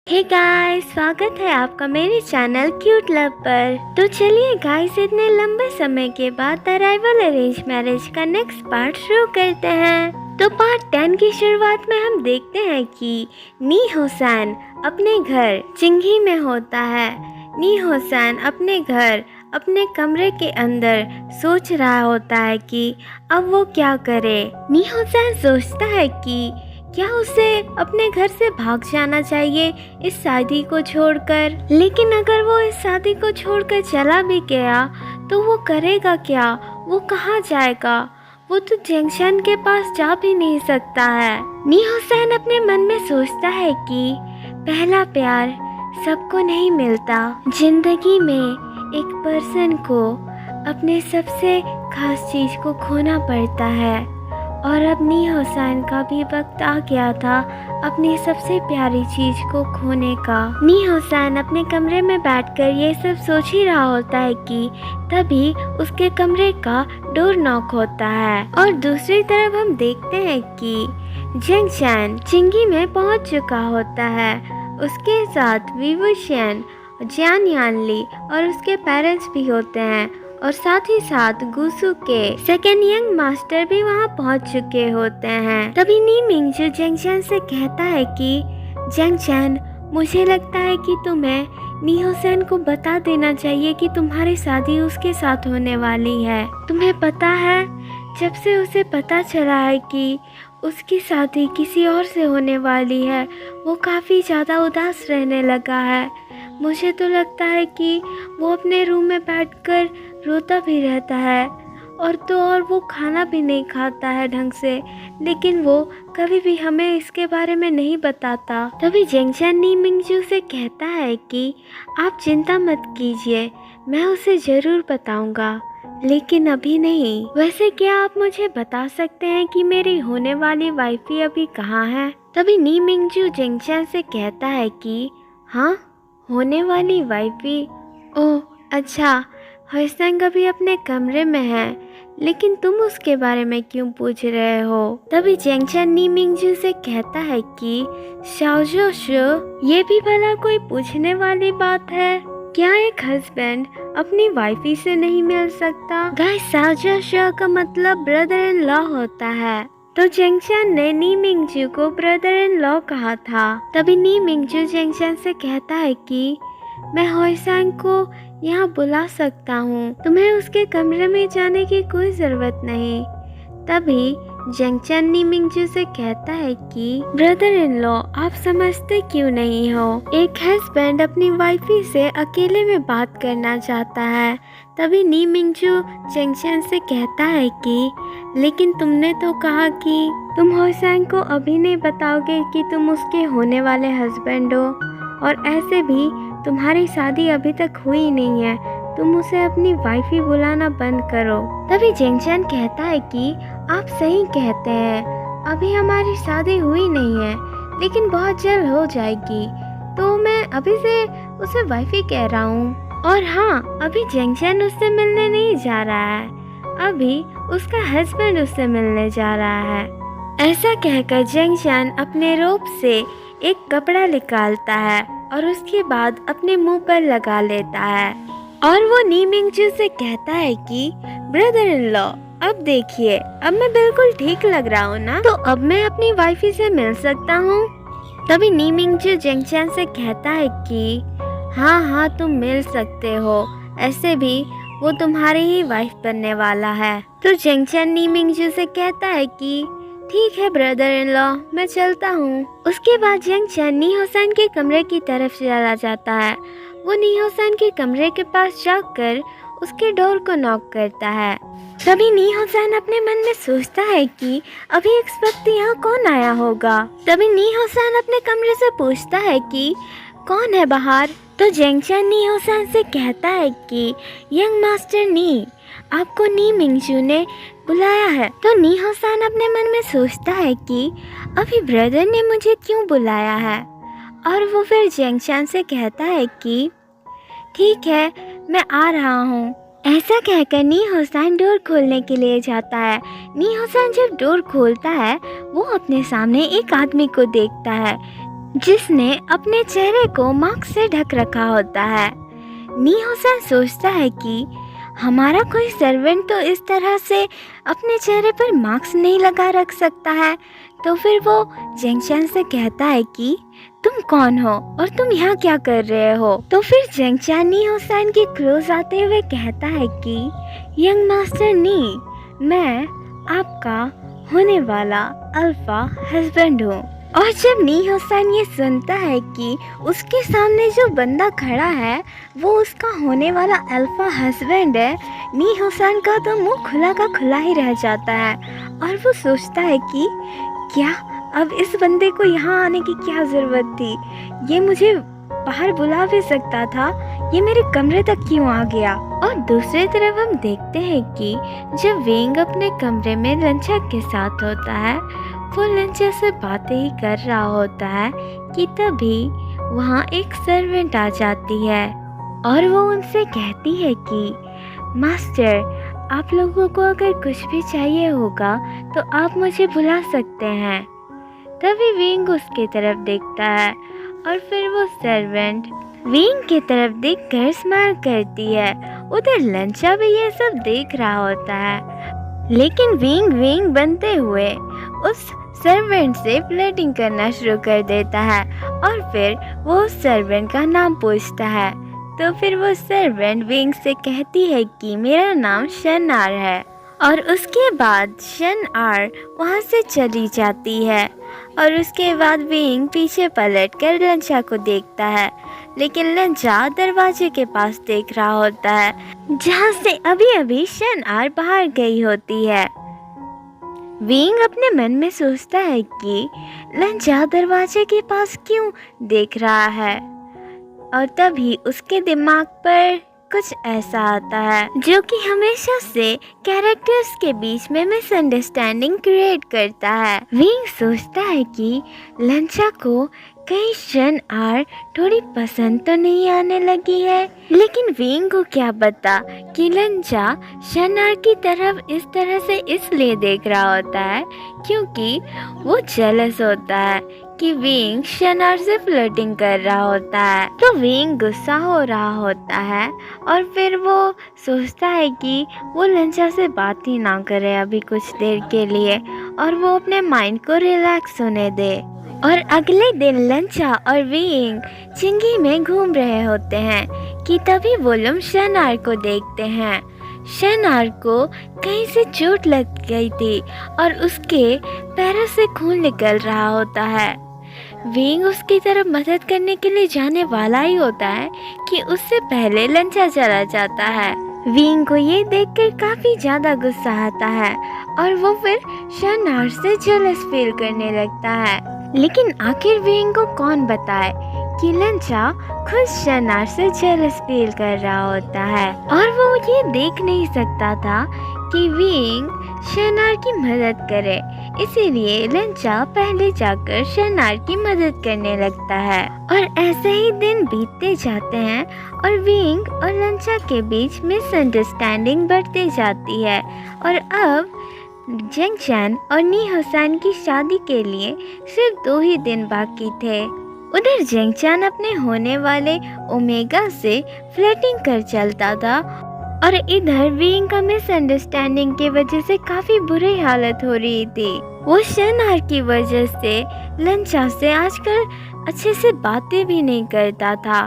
Hey guys, स्वागत है आपका मेरे चैनल क्यूट लव पर। तो चलिए गाइस, इतने लंबे समय के बाद अराइवल अरेंज मैरिज का नेक्स्ट पार्ट शुरू करते हैं। तो पार्ट 10 की शुरुआत में हम देखते हैं कि नी हुसैन अपने घर चिंगी में होता है। नी हुसैन अपने घर अपने कमरे के अंदर सोच रहा होता है कि अब वो क्या करे। नी हुसैन सोचता है कि क्या उसे अपने घर से भाग जाना चाहिए इस शादी को छोड़कर। लेकिन अगर वो इस शादी को छोड़कर चला भी गया तो वो करेगा क्या, वो कहाँ जाएगा। वो तो जंक्शन के पास जा भी नहीं सकता है। नी हुसैन अपने मन में सोचता है कि पहला प्यार सबको नहीं मिलता। जिंदगी में एक पर्सन को अपने सबसे खास चीज को खोना पड़ता है और अब नी हुसैन का भी वक्त आ गया था अपनी सबसे प्यारी चीज को खोने का। नी हुसैन अपने कमरे में बैठकर ये सब सोच ही रहा होता है कि तभी उसके कमरे का डोर नॉक होता है और दूसरी तरफ हम देखते हैं कि जंक्शन चिंगी में पहुंच चुका होता है। उसके साथ विभूषण, जियान यानली और उसके पेरेंट्स भी होते हैं और साथ ही साथ गुसु के सेकेंड यंग मास्टर भी वहां पहुंच चुके होते हैं। तभी नी मिंगजू जंक्शन से कहता है कि जंक्शन, मुझे लगता है कि तुम्हें नी हुसैन को बता देना चाहिए कि तुम्हारी शादी उसके साथ होने वाली है। तुम्हें पता है, जब से उसे पता चला है कि उसकी शादी किसी और से होने वाली है, वो काफ़ी ज़्यादा उदास रहने लगा है। मुझे तो लगता है कि वो अपने रूम में बैठकर रोता भी रहता है और वो खाना भी नहीं खाता है ढंग से, लेकिन वो कभी भी हमें इसके बारे में नहीं बताता। तभी जंक्शन नी मिंगजू से कहता है कि आप चिंता मत कीजिए, मैं उसे ज़रूर बताऊंगा, लेकिन अभी नहीं। वैसे क्या आप मुझे बता सकते हैं कि मेरी होने वाली वाइफी अभी कहाँ है? तभी नी मिंगजू जंक्शन से कहता है कि हाँ, होने वाली वाइफी? ओह अच्छा, हुसैन अभी अपने कमरे में है, लेकिन तुम उसके बारे में क्यों पूछ रहे हो? तभी जंक्शन नी मिंगजू से कहता है कि शाओजो शो, ये भी भला कोई पूछने वाली बात है? क्या एक हस्बैंड अपनी वाइफी से नहीं मिल सकता? गाइस, शाओजो शो का मतलब ब्रदर इन लॉ होता है। तो जंक्शन ने नी मिंगजू को ब्रदर इन लॉ कहा था। तभी नी मिंगजू जंक्शन से कहता है कि मैं हुसैन को यहाँ बुला सकता हूँ, तुम्हें उसके कमरे में जाने की कोई ज़रूरत नहीं। तभी जंक्शन नी मिंगजू से कहता है कि ब्रदर इन लॉ, आप समझते क्यों नहीं हो? एक हस्बैंड अपनी वाइफी से अकेले में बात करना चाहता है। तभी नी मिंगजू जंक्शन से कहता है कि लेकिन तुमने तो कहा कि तुम हुसैन को अभी नहीं बताओगे कि तुम उसके होने वाले हस्बैंड हो, और ऐसे भी तुम्हारी शादी अभी तक हुई नहीं है, तुम उसे अपनी वाइफी बुलाना बंद करो। तभी जंक्शन कहता है कि आप सही कहते हैं, अभी हमारी शादी हुई नहीं है, लेकिन बहुत जल्द हो जाएगी, तो मैं अभी से उसे वाइफी कह रहा हूँ। और हाँ, अभी जंक्शन उससे मिलने नहीं जा रहा है, अभी उसका हस्बैंड उससे मिलने जा रहा है। ऐसा कहकर जंक्शन अपने रोब से एक कपड़ा निकालता है और उसके बाद अपने मुंह पर लगा लेता है और वो नी मिंगजू से कहता है कि ब्रदर इन लॉ, अब देखिए, अब मैं बिल्कुल ठीक लग रहा हूँ ना? तो अब मैं अपनी वाइफी से मिल सकता हूँ? तभी नी मिंगजू जंक्शन से कहता है कि हाँ हाँ, तुम मिल सकते हो, ऐसे भी वो तुम्हारी ही वाइफ बनने वाला है। तो जंक्शन नी मिंगजू से कहता है कि ठीक है ब्रदर इन लॉ, मैं चलता हूँ। उसके बाद जंक्शन नी हुसैन के कमरे की तरफ चला जाता है। वो नी हुसैन के कमरे के पास जाकर उसके डोर को नॉक करता है। तभी नी हुसैन अपने मन में सोचता है कि अभी इस वक्त यहाँ कौन आया होगा। तभी नी हुसैन अपने कमरे से पूछता है कि कौन है बाहर? तो जंक्शन नी हुसैन से कहता है कि यंग मास्टर नी, आपको नी मिंगजू ने बुलाया है। तो नी हुसैन अपने मन में सोचता है कि अभी ब्रदर ने मुझे क्यों बुलाया है, और वो फिर जंक्शन से कहता है कि ठीक है, मैं आ रहा हूँ। ऐसा कहकर नी हुसैन डोर खोलने के लिए जाता है। नी हुसैन जब डोर खोलता है, वो अपने सामने एक आदमी को देखता है जिसने अपने चेहरे को मास्क से ढक रखा होता है। नी हुसैन सोचता है कि हमारा कोई सर्वेंट तो इस तरह से अपने चेहरे पर मास्क नहीं लगा रख सकता है। तो फिर वो जेंगचान से कहता है कि तुम कौन हो और तुम यहाँ क्या कर रहे हो। तो फिर जेंगचान नी हुसैन के क्लोज आते हुए कहता है कि यंग मास्टर नी, मैं आपका होने वाला अल्फा हस्बैंड हूँ। और जब नी हुसैन ये सुनता है कि उसके सामने जो बंदा खड़ा है वो उसका होने वाला अल्फा हस्बैंड है, नी हुसैन का तो मुंह खुला का खुला ही रह जाता है। और वो सोचता है कि क्या अब इस बंदे को यहाँ आने की क्या ज़रूरत थी, ये मुझे बाहर बुला भी सकता था, ये मेरे कमरे तक क्यों आ गया। और दूसरी तरफ हम देखते हैं कि जब विंग अपने कमरे में लंचा के साथ होता है, वो लंचा से बातें ही कर रहा होता है कि तभी वहाँ एक सर्वेंट आ जाती है और वो उनसे कहती है कि मास्टर, आप लोगों को अगर कुछ भी चाहिए होगा तो आप मुझे बुला सकते हैं। तभी विंग उसकी तरफ देखता है और फिर वो सर्वेंट विंग की तरफ देखकर स्माइल करती है। उधर लंचा भी ये सब देख रहा होता है, लेकिन विंग बनते हुए उस सर्वेंट से फ्लर्टिंग करना शुरू कर देता है और फिर वो उस सर्वेंट का नाम पूछता है। तो फिर वो सर्वेंट विंग से कहती है कि मेरा नाम शनार है। और उसके बाद शनार वहाँ से चली जाती है और उसके बाद विंग पीछे पलट कर लंचा को देखता है, लेकिन लंचा दरवाजे के पास देख रहा होता है जहाँ से अभी अभी शनार बाहर गई होती है। विंग अपने मन में सोचता है कि लंचा दरवाजे के पास क्यों देख रहा है, और तभी उसके दिमाग पर कुछ ऐसा आता है जो कि हमेशा से कैरेक्टर्स के बीच में मिसअंडरस्टैंडिंग क्रिएट करता है। विंग सोचता है कि लंचा को कहीं शनार थोड़ी पसंद तो नहीं आने लगी है, लेकिन विंग को क्या पता कि लंचा शनार की तरफ इस तरह से इसलिए देख रहा होता है क्योंकि वो जेलस होता है कि विंग शनार से फ्लर्टिंग कर रहा होता है। तो विंग गुस्सा हो रहा होता है और फिर वो सोचता है कि वो लंचा से बात ही ना करे अभी कुछ देर के लिए और वो अपने माइंड को रिलैक्स होने दे। और अगले दिन लंचा और विंग चिंगी में घूम रहे होते हैं कि तभी वो लोग शनार को देखते हैं। शनार को कहीं से चोट लग गई थी और उसके पैरों से खून निकल रहा होता है। विंग उसकी तरफ मदद करने के लिए जाने वाला ही होता है कि उससे पहले लंचा चला जाता है। विंग को ये देखकर काफी ज्यादा गुस्सा आता है और वो फिर शनार से जेलस फील करने लगता है। लेकिन आखिर विंग को कौन बताए कि लंचा खुद शनार से जेलस फील कर रहा होता है और वो ये देख नहीं सकता था कि विंग शनार की मदद करे, इसीलिए लंचा पहले जाकर शनार की मदद करने लगता है। और ऐसे ही दिन बीतते जाते हैं और विंग और लंचा के बीच मिसअंडरस्टैंडिंग बढ़ती जाती है और अब जेंगचान और नी हुसैन की शादी के लिए सिर्फ 2 ही दिन बाकी थे। उधर जेंगचान अपने होने वाले ओमेगा से फ्लर्टिंग कर चलता था और इधर विंग का मिसअंडरस्टैंडिंग की वजह से काफी बुरी हालत हो रही थी। वो शनार की वजह से लंचा से आजकल अच्छे से बातें भी नहीं करता था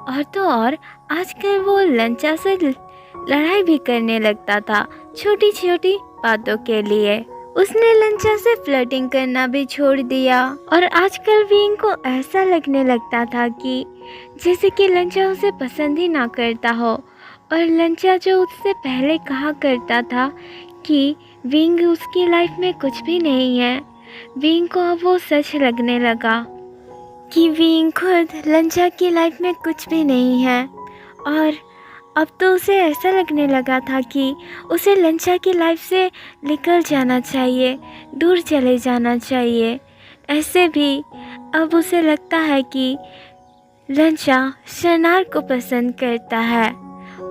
और तो और आजकल वो लंचा से लड़ाई भी करने लगता था छोटी छोटी बातों के लिए। उसने लंचा से फ्लर्टिंग करना भी छोड़ दिया और आजकल विंग को ऐसा लगने लगता था कि जैसे कि लंचा उसे पसंद ही ना करता हो। और लंचा जो उससे पहले कहा करता था कि विंग उसकी लाइफ में कुछ भी नहीं है, विंग को अब वो सच लगने लगा कि विंग खुद लंचा की लाइफ में कुछ भी नहीं है। और अब तो उसे ऐसा लगने लगा था कि उसे लंचा की लाइफ से निकल जाना चाहिए, दूर चले जाना चाहिए। ऐसे भी अब उसे लगता है कि लंचा शनार को पसंद करता है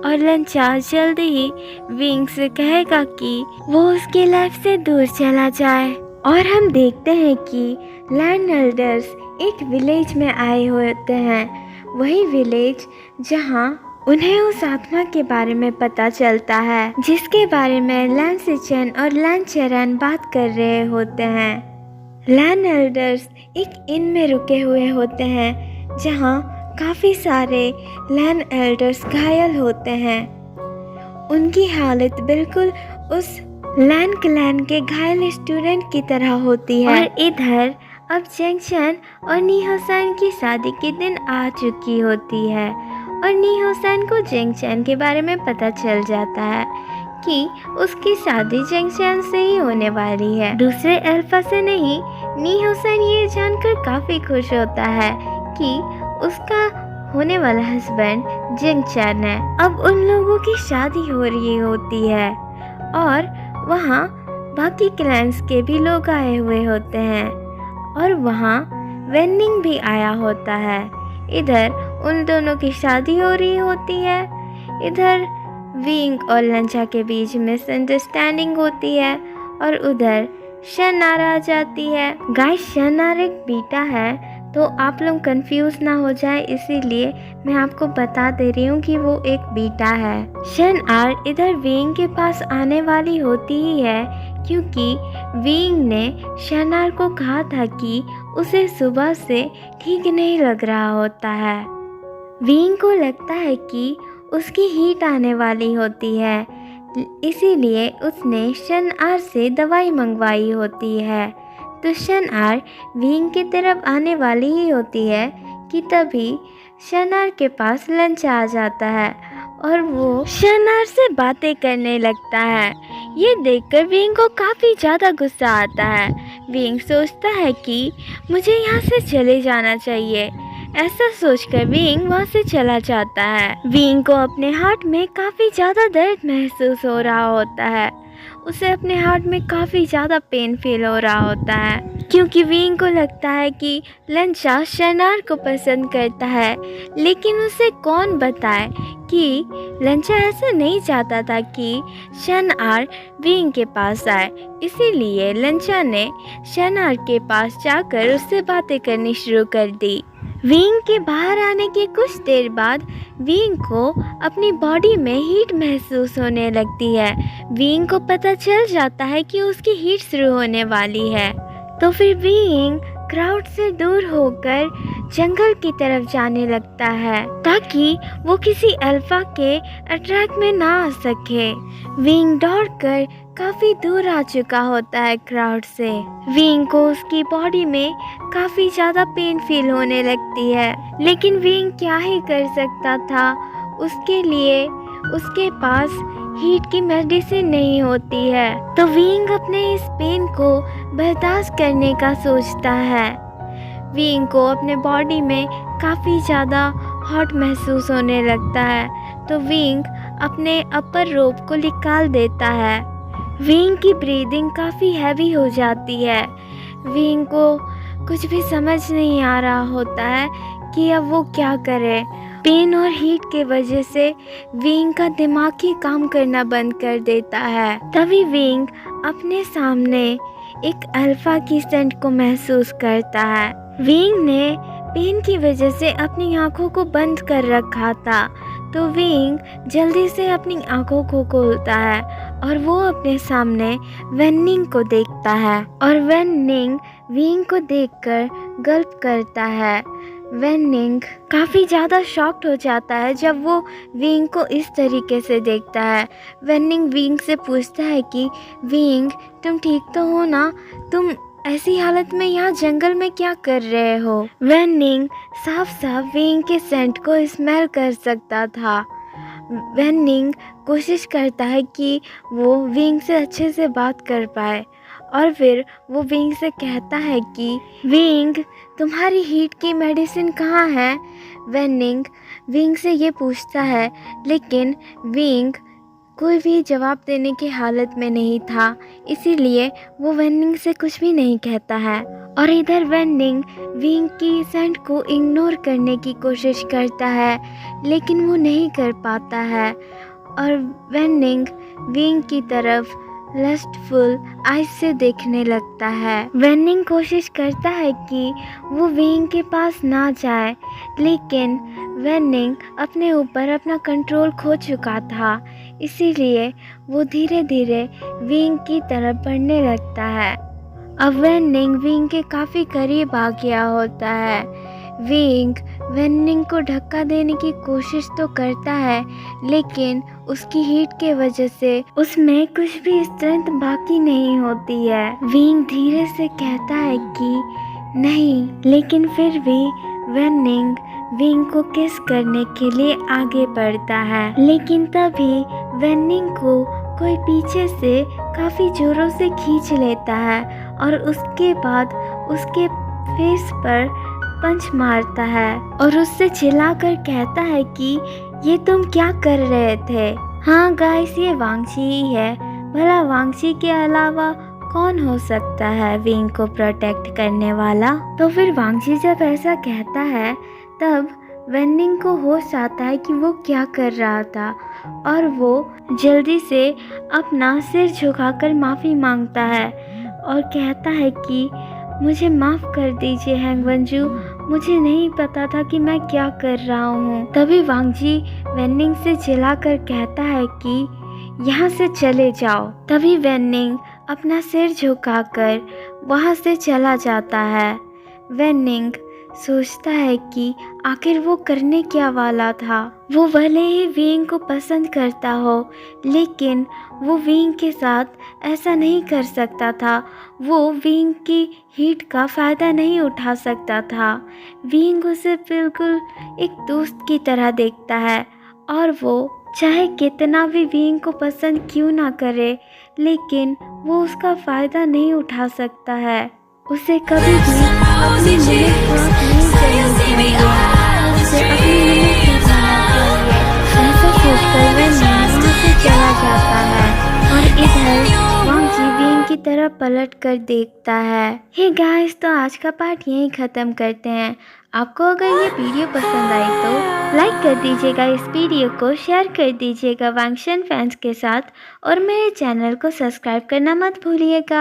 और लंचा जल्दी ही विंग से कहेगा कि वो उसकी लाइफ से दूर चला जाए। और हम देखते हैं कि लैंड एल्डर्स एक विलेज में आए होते हैं, वही विलेज जहां उन्हें उस आत्मा के बारे में पता चलता है जिसके बारे में लैंड सिचन और लैंड चेरन बात कर रहे होते हैं। लैंड एल्डर्स एक इन में रुके हुए होते हैं जहां काफ़ी सारे लैंड एल्डर्स घायल होते हैं। उनकी हालत बिल्कुल उस लैंड क्लैन के घायल स्टूडेंट की तरह होती है। और इधर अब जेंगशन और नी हुसैन की शादी के दिन आ चुकी होती है और नी हुसैन को जेंगशन के बारे में पता चल जाता है कि उसकी शादी जेंगशन से ही होने वाली है, दूसरे अल्फा से नहीं। नी हुसैन ये जानकर काफ़ी खुश होता है कि उसका होने वाला हस्बैंड जेंगशन है। अब उन लोगों की शादी हो रही होती है और वहाँ बाकी क्लैंस के भी लोग आए हुए होते हैं और वहाँ वेनिंग भी आया होता है। इधर उन दोनों की शादी हो रही होती है, इधर विंग और लंचा के बीच मिसअंडरस्टैंडिंग होती है और उधर शनार आ जाती है। गाइस, शनार एक बीटा है, तो आप लोग कंफ्यूज ना हो जाए इसीलिए मैं आपको बता दे रही हूँ कि वो एक बीटा है। शनार इधर विंग के पास आने वाली होती ही है क्योंकि विंग ने शनार को कहा था कि उसे सुबह से ठीक नहीं लग रहा होता है। विंग को लगता है कि उसकी हीट आने वाली होती है, इसीलिए उसने शनार से दवाई मंगवाई होती है। तो शनार विंग की तरफ आने वाली ही होती है कि तभी शनार के पास लंच आ जाता है और वो शनार से बातें करने लगता है। ये देखकर विंग को काफ़ी ज़्यादा गुस्सा आता है। विंग सोचता है कि मुझे यहाँ से चले जाना चाहिए। ऐसा सोचकर विंग वहाँ से चला जाता है। विंग को अपने हार्ट में काफ़ी ज़्यादा दर्द महसूस हो रहा होता है। उसे अपने हार्ट में काफ़ी ज़्यादा पेन फील हो रहा होता है क्योंकि विंग को लगता है कि लंचा शनार को पसंद करता है, लेकिन उसे कौन बताए कि लंचा ऐसा नहीं चाहता था कि शनार विंग के पास आए। इसीलिए लंचा ने शनार के पास जाकर उससे बातें करनी शुरू कर दी। विंग के बाहर आने के कुछ देर बाद विंग को अपनी बॉडी में हीट महसूस होने लगती है। विंग को पता चल जाता है कि उसकी हीट शुरू होने वाली है, तो फिर विंग क्राउड से दूर होकर जंगल की तरफ जाने लगता है ताकि वो किसी अल्फा के अटैक में ना आ सके। विंग दौड़कर काफ़ी दूर आ चुका होता है क्राउड से। विंग को उसकी बॉडी में काफ़ी ज़्यादा पेन फील होने लगती है, लेकिन विंग क्या ही कर सकता था, उसके लिए उसके पास हीट की मेडिसिन नहीं होती है। तो विंग अपने इस पेन को बर्दाश्त करने का सोचता है। विंग को अपने बॉडी में काफ़ी ज़्यादा हॉट महसूस होने लगता है, तो विंग अपने अपर रोब को निकाल देता है। विंग की ब्रीदिंग काफ़ी हैवी हो जाती है। विंग को कुछ भी समझ नहीं आ रहा होता है कि अब वो क्या करे। पेन और हीट के वजह से विंग का दिमाग ही काम करना बंद कर देता है। तभी विंग अपने सामने एक अल्फा की सेंट को महसूस करता है। विंग ने पेन की वजह से अपनी आंखों को बंद कर रखा था, तो विंग जल्दी से अपनी आंखों को खोलता है और वो अपने सामने वेनिंग को देखता है और वेनिंग विंग को देखकर गल्प करता है। वेनिंग काफ़ी ज़्यादा शॉक्ड हो जाता है जब वो विंग को इस तरीके से देखता है। वेनिंग विंग से पूछता है कि विंग, तुम ठीक तो हो ना? तुम ऐसी हालत में यहाँ जंगल में क्या कर रहे हो? वेनिंग साफ साफ विंग के सेंट को स्मेल कर सकता था। वेनिंग कोशिश करता है कि वो विंग से अच्छे से बात कर पाए और फिर वो विंग से कहता है कि विंग, तुम्हारी हीट की मेडिसिन कहाँ है? वेनिंग विंग से ये पूछता है, लेकिन विंग कोई भी जवाब देने की हालत में नहीं था, इसीलिए वो वेनिंग से कुछ भी नहीं कहता है। और इधर वेनिंग विंग की सेंट को इग्नोर करने की कोशिश करता है, लेकिन वो नहीं कर पाता है और वेनिंग विंग की तरफ लस्टफुल आइज से देखने लगता है। वेनिंग कोशिश करता है कि वो विंग के पास ना जाए, लेकिन वेनिंग अपने ऊपर अपना कंट्रोल खो चुका था, इसीलिए वो धीरे धीरे विंग की तरफ बढ़ने लगता है। अब वेनिंग विंग के काफ़ी करीब आ गया होता है। विंग वेनिंग को धक्का देने की कोशिश तो करता है, लेकिन उसकी हीट के वजह से उसमें कुछ भी स्ट्रेंथ बाकी नहीं होती है। विंग धीरे से कहता है कि नहीं, लेकिन फिर भी वेनिंग विंग को किस करने के लिए आगे बढ़ता है, लेकिन तभी वेनिंग को कोई पीछे से काफ़ी जोरों से खींच लेता है और उसके बाद उसके फेस पर पंच मारता है और उससे चिल्लाकर कहता है कि ये तुम क्या कर रहे थे। हाँ गाइस, ये वांगची ही है। भला वांगची के अलावा कौन हो सकता है विंग को प्रोटेक्ट करने वाला। तो फिर वांगची जब ऐसा कहता है तब वेनिंग को होश आता है कि वो क्या कर रहा था और वो जल्दी से अपना सिर झुकाकर माफ़ी मांगता है और कहता है कि मुझे माफ़ कर दीजिए हैंग वनजू, मुझे नहीं पता था कि मैं क्या कर रहा हूँ। तभी वांगजी वेनिंग से चिल्लाकर कहता है कि यहाँ से चले जाओ। तभी वेनिंग अपना सिर झुकाकर वहाँ से चला जाता है। वेनिंग सोचता है कि आखिर वो करने क्या वाला था। वो भले ही विंग को पसंद करता हो, लेकिन वो विंग के साथ ऐसा नहीं कर सकता था। वो विंग की हीट का फ़ायदा नहीं उठा सकता था। विंग उसे बिल्कुल एक दोस्त की तरह देखता है और वो चाहे कितना भी विंग को पसंद क्यों ना करे, लेकिन वो उसका फ़ायदा नहीं उठा सकता है। उसे कभी भी अपनी लिमिट क्रॉस नहीं करनी चाहिए। उसे अपनी लिमिट नहीं करना चाहिए। ऐसा सोचकर वह वहाँ से चला जाता है और इधर वांगजी विंग की तरफ पलट कर देखता है। हे गाइस, तो आज का पार्ट यहीं ख़त्म करते हैं। आपको अगर ये वीडियो पसंद आई तो लाइक कर दीजिएगा, इस वीडियो को शेयर कर दीजिएगा वांगशन फैंस के साथ और मेरे चैनल को सब्सक्राइब करना मत भूलिएगा।